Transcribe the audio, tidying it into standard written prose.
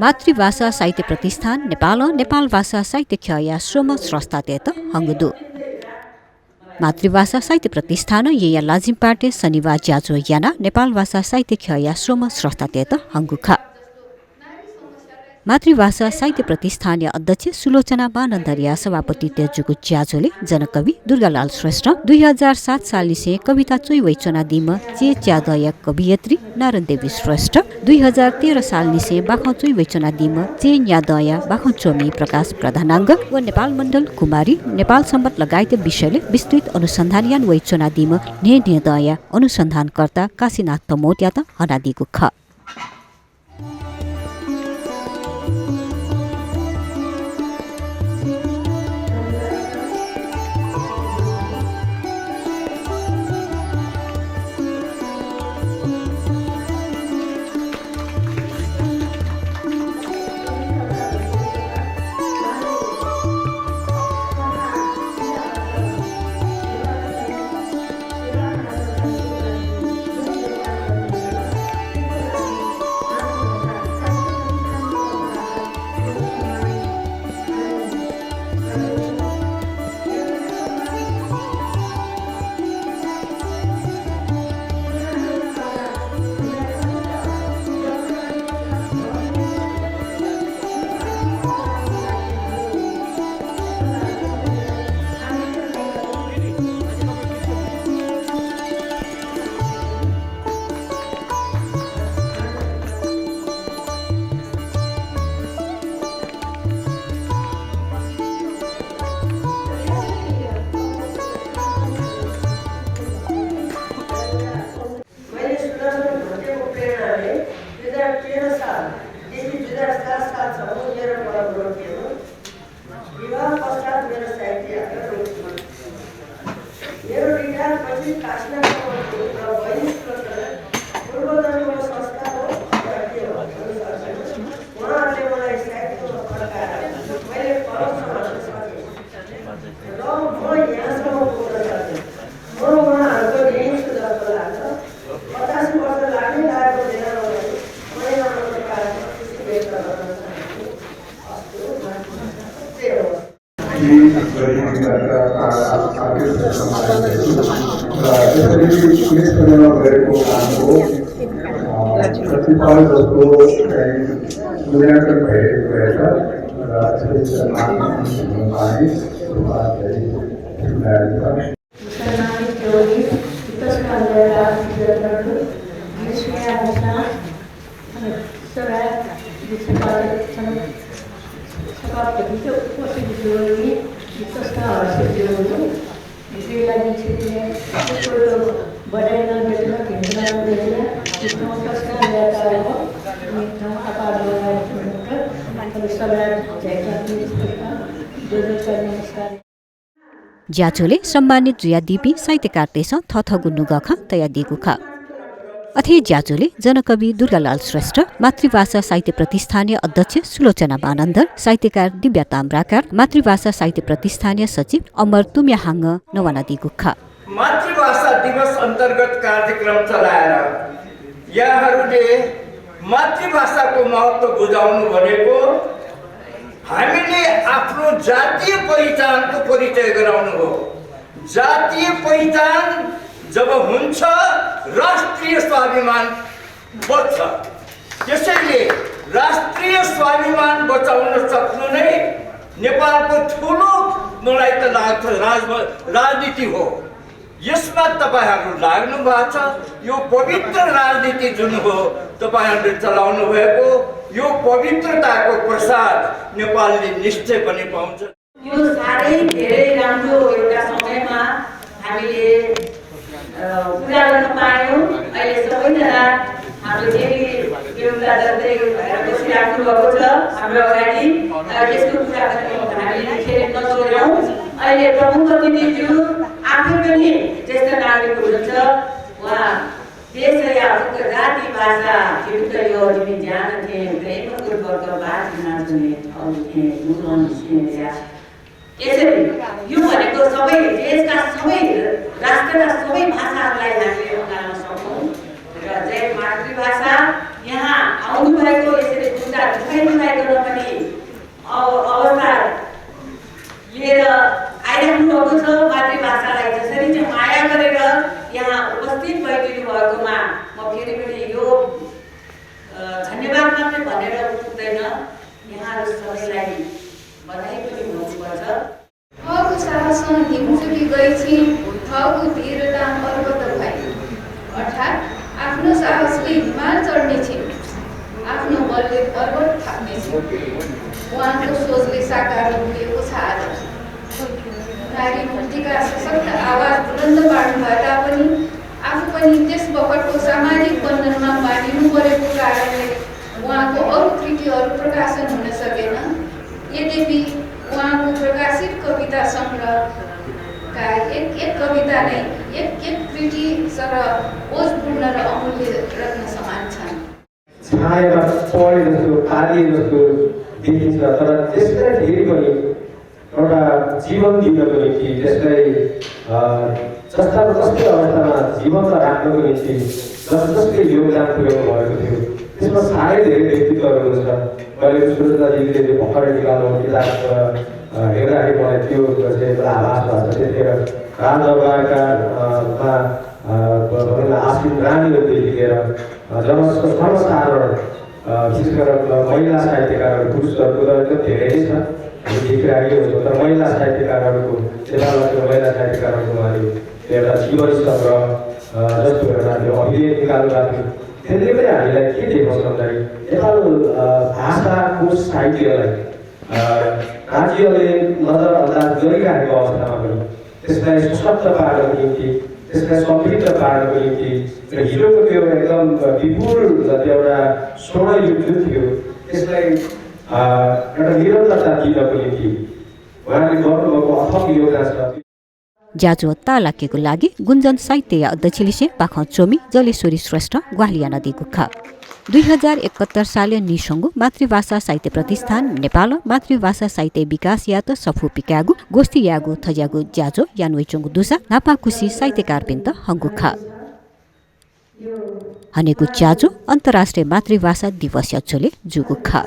मातृभाषा साहित्य प्रतिष्ठान नेपाल नेपाल भाषा साहित्य ख्याश्रम स्रष्टा तेत हंगदु मातृभाषा साहित्य प्रतिष्ठान येया लाजिमपाटे शनिबार ज्याजो याना नेपाल भाषा साहित्य ख्याश्रम स्रष्टा तेत हंगुखा मातृभाषा साहित्य प्रतिष्ठानीय अध्यक्ष सुलोचना बानन्दरिया सभापति तेजुको ज्याजोले जनकवि दुर्गालाल श्रेष्ठ 2007 साल से कविता चोइ वैचना दिम चे च्यादय कवियत्री नारायण देवी श्रेष्ठ 2013 साल से बाखौ चोइ वैचना दिम चे न्यादय बाखौ चोमी प्रकाश प्रधानाङ्ग व नेपाल मण्डल कुमारी नेपाल सम्बत लगायत विषयले विस्तृत अनुसन्धान वैचना दिम नेदय अनुसन्धानकर्ता काशीनाथ तमोट्या त हनादिको ख ज्याचोले सम्मानित जुयादीपी साहित्यकार तेस थथगु नुगख तया दिगुखा अथे ज्याचोले जनकवि दुर्गालाल श्रेष्ठ मातृभाषा साहित्य प्रतिष्ठानीय अध्यक्ष सुलोचना बानन्दर साहित्यकार दिव्या ताम्राकार मातृभाषा साहित्य प्रतिष्ठानीय सचिव अमर तुम्याहाङ नवाना दिगुखा मातृभाषा दिवस अन्तर्गत कार्यक्रम चलाएर यहाँहरूले मातृभाषाको महत्त्व बुझाउनु भनेको हामीले आफ्नो जातीय पहिचानको परिचय गराउनु हो। जातीय पहिचान जब हुन्छ राष्ट्रिय स्वाभिमान बच्छ। त्यसैले राष्ट्रिय स्वाभिमान बचाउन सक्नु नै नेपालको ठुलो मलाई त लाग्छ राजनीति हो। यसमा तपाईहरु लाग्नु भएको छ। यो पवित्र राजनीति जुन हो तपाईहरुले चलाउनु भएको यो पवित्रताको प्रसाद नेपालले निश्चय पनि पाउँछ। यो सारै धेरै राम्रो एउटा समयमा हामीले कुरा गर्न पायौं। अहिले सबैजना हाम्रो देवी देवता जस्तै बसिराख्नु भएको छ हाम्रो अगाडि। यसको कुरा हामीले फेरि नछोडौँ। अहिले प्रमुख अतिथिज्यू आफै पनि ज्येष्ठ नागरिक हुनुहुन्छ। उहाँ देश या जाति भाषा विरुद्ध यो जिम्मे ज्ञान थे प्रेम पूर्वक बात नाच्ने यसरी यो भनेको सबै देशका सबै राष्ट्रका सबै भाषाहरूलाई हामीले अपनाउन सक्छौँ र जय मातृभाषा यहाँ आउनु भएको यसरी एउटा दुखाइ गर्न पनि अवस्था लिएर आइराख्नु भएको छ। मातृभाषालाई जसरी चाहिँ माया गरेर यहाँ उपस्थित भइदिनु भएकोमा म फेरि पनि यो धन्यवाद मात्रै भनेर पुग्दैन, यहाँहरू सबैलाई बधाई पनि हुनुपर्छ। हको साहसमा हिमचुकी गएपछि हको धीरता अर्गत भए, अर्थात् आफ्नो साहसले हिमाल चढ्नेछ, आफ्नो बलले पर्वत थाप्नेछ। उहाँको सोचले साकार हुनेको छ। आज नारी मुक्तिका सशक्त आवाज बुलन्द पार्नु भए तापनि आफू पनि त्यस बखतको सामाजिक बन्धनमा बाँधिनु परेको कारणले उहाँको अरू कृतिहरू प्रकाशन हुन सकेन। यद्यपि उहाँको प्रकाशित कविता सङ्ग्रहका एक कविता नै एक कृति सर ओजपूर्ण र अमूल्य रत्न समान छन्। छायामा पढे जस्तो पारिए जस्तो देखिन्छ, तर त्यसलाई फेरि पनि एउटा जीवन दिनको निम्ति, त्यसलाई जस्ताको जस्तै अवस्थामा जीवन्त राख्नको निम्ति जसले योगदान पुर्याउनु भएको थियो, त्यसमा साह्रै धेरै व्यक्तित्वहरू हुन्छ। मैले सुरताजीले त्यो भर्खरै निकाल्नु किताब हेर्दाखेरि मलाई त्यो चाहिँ एउटा आभास भएको छ। त्यतिखेर राजदरबारका आश्रित रानीहरूदेखि लिएर सर्वसाधारण विशेष गरेर महिला साहित्यकारहरू, पुरुषहरूको त एकदम धेरै नै छ, हामी देखिरहेकै हुन्छौँ। तर महिला साहित्यकारहरूको नेपालको महिला साहित्यकारहरूको उहाँले एउटा जीवन सङ्ग्रह जस्तो एउटा त्यो अभिलेख निकाल्नु भएको थियो। त्यसले पनि हामीलाई के देखाउँछ भन्दाखेरि नेपाल भाषाको साहित्यलाई राज्यले नजरअन्दाज गरिरहेको अवस्थामा पनि त्यसलाई सशक्त पार्नको निम्ति, त्यसलाई समृद्ध पार्नको निम्ति र हिजोको त्यो एकदम विपुल एउटा स्वर्णयुग जुन थियो त्यसलाई एउटा निरन्तरता दिनको निम्ति उहाँले गर्नुभएको अथक योगदान छ। ज्याजो तालाकेको लागि गुन्जन साहित्य अध्यक्षले पाखा चोमी जलेश्वरी श्रेष्ठ ग्वालिया नदी गुखा 2071 साल निसंगु मातृभाषा साहित्य प्रतिष्ठान नेपाल मातृभाषा साहित्य विकास यात सफु पिकागु गोष्ठी यागु थज्यागु ज्याजो यानवेचंगु दुसा नापाकुसी साहित्यकार पिन्त हंगुखा हनेगु ज्याजो अन्तर्राष्ट्रिय मातृभाषा दिवस याचोले जुगुखा।